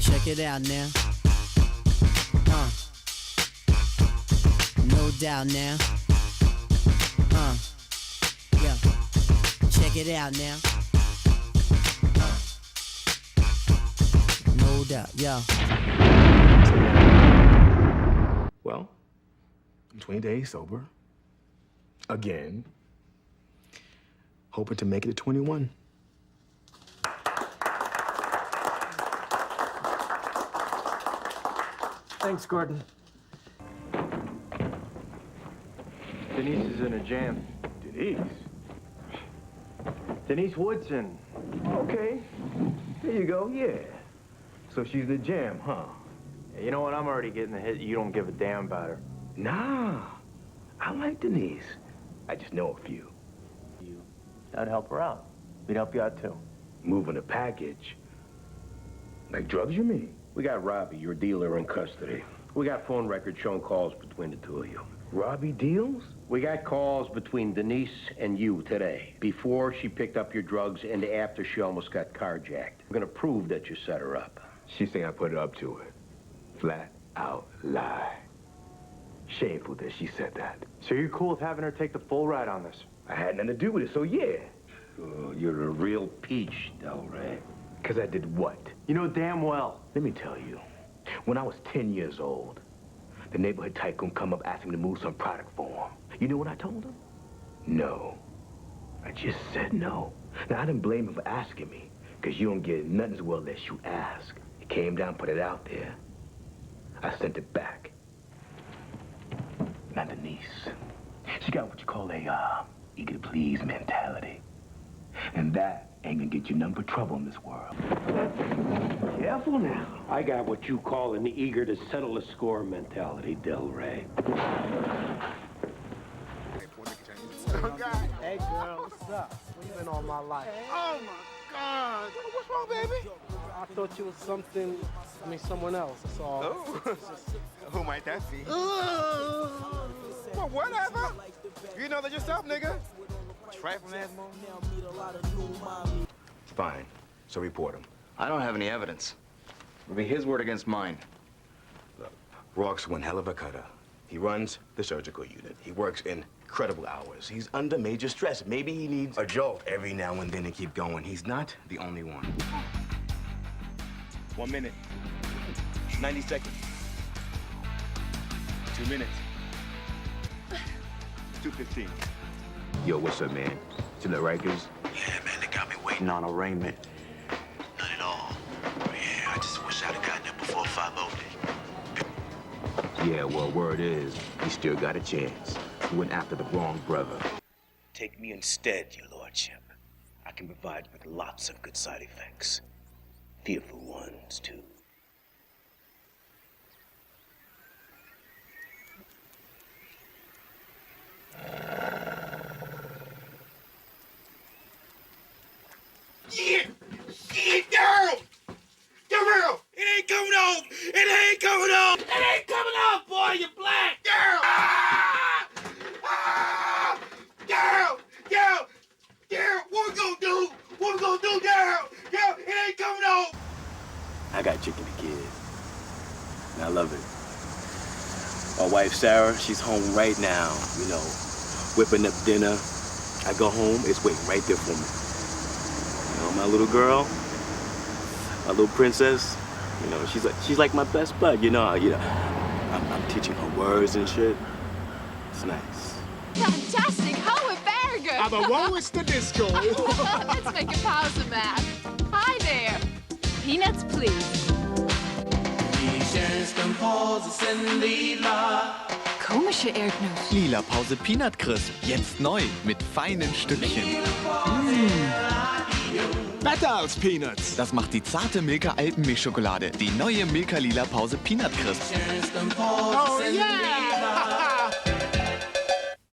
Check it out now. No doubt now. Yeah. Check it out now. No doubt, yeah. Well, I'm 20 days sober. Again. Hoping to make it to 21. Thanks, Gordon. Denise is in a jam. Denise Woodson. Okay. There you go, yeah. So she's the jam, huh? You know what? I'm already getting the hit. You don't give a damn about her. Nah. I like Denise. I just know a few. I'd help her out. We'd help you out, too. Moving a package. Like drugs, you mean? We got Robbie, your dealer, in custody. We got phone records showing calls between the two of you. Robbie deals? We got calls between Denise and you today, before she picked up your drugs and after she almost got carjacked. We're gonna prove that you set her up. She's saying I put it up to her. Flat out lie. Shameful that she said that. So you're cool with having her take the full ride on this? I had nothing to do with it, so yeah. Oh, you're a real peach, Del Rey. Because I did what? You know damn well. Let me tell you. When I was 10 years old, the neighborhood tycoon come up asking me to move some product for him. You know what I told him? No. I just said no. Now, I didn't blame him for asking me, because you don't get nothing as well as you ask. He came down, put it out there. I sent it back. Now, Denise, she got what you call a, eager to please mentality. And that ain't gonna get you none but trouble in this world. Careful now. I got what you call an eager to settle a score mentality, Del Rey. Hey, girl, what's up? Where you been all my life? Oh, my God. What's wrong, baby? I thought you was someone else, that's all. Oh, who might that be? Well, whatever. You know that yourself, nigga. Trifling ass moment. Fine. So report him. I don't have any evidence. It'll be his word against mine. Look, Rourke's one hell of a cutter. He runs the surgical unit. He works incredible hours. He's under major stress. Maybe he needs a jolt every now and then to keep going. He's not the only one. 1 minute. 90 seconds. 2 minutes. 2:15. Yo, what's up, man? Still at Rikers? Yeah, man, they got me waiting on arraignment. None at all. Yeah, I just wish I'd have gotten there before 5-0. Yeah, well, word is, he still got a chance. He went after the wrong brother. Take me instead, your lordship. I can provide with lots of good side effects. Fearful ones, too. Shit, girl! Girl! It ain't coming off! It ain't coming off! It ain't coming off, boy! You black! Girl! Ah! Ah! Girl! Girl! Girl! What we gonna do? What we gonna do, girl? Girl, it ain't coming off! I got chicken and kid. And I love it. My wife, Sarah, she's home right now, you know, whipping up dinner. I go home, it's waiting right there for me. You know, my little girl, my little princess, you know, she's like my best bud, you know. I'm teaching her words and shit. It's nice. Fantastic! How a burger! Aber wo ist der Disco? Let's make a pause, man. Hi there. Peanuts, please. Komische Erdnuss. Lila Pause Peanut Crisp. Jetzt neu mit feinen Stückchen. Besser als Peanuts. Das macht die zarte Milka Alpenmilchschokolade. Die neue Milka Lila Pause Peanut Crisp. Oh yeah!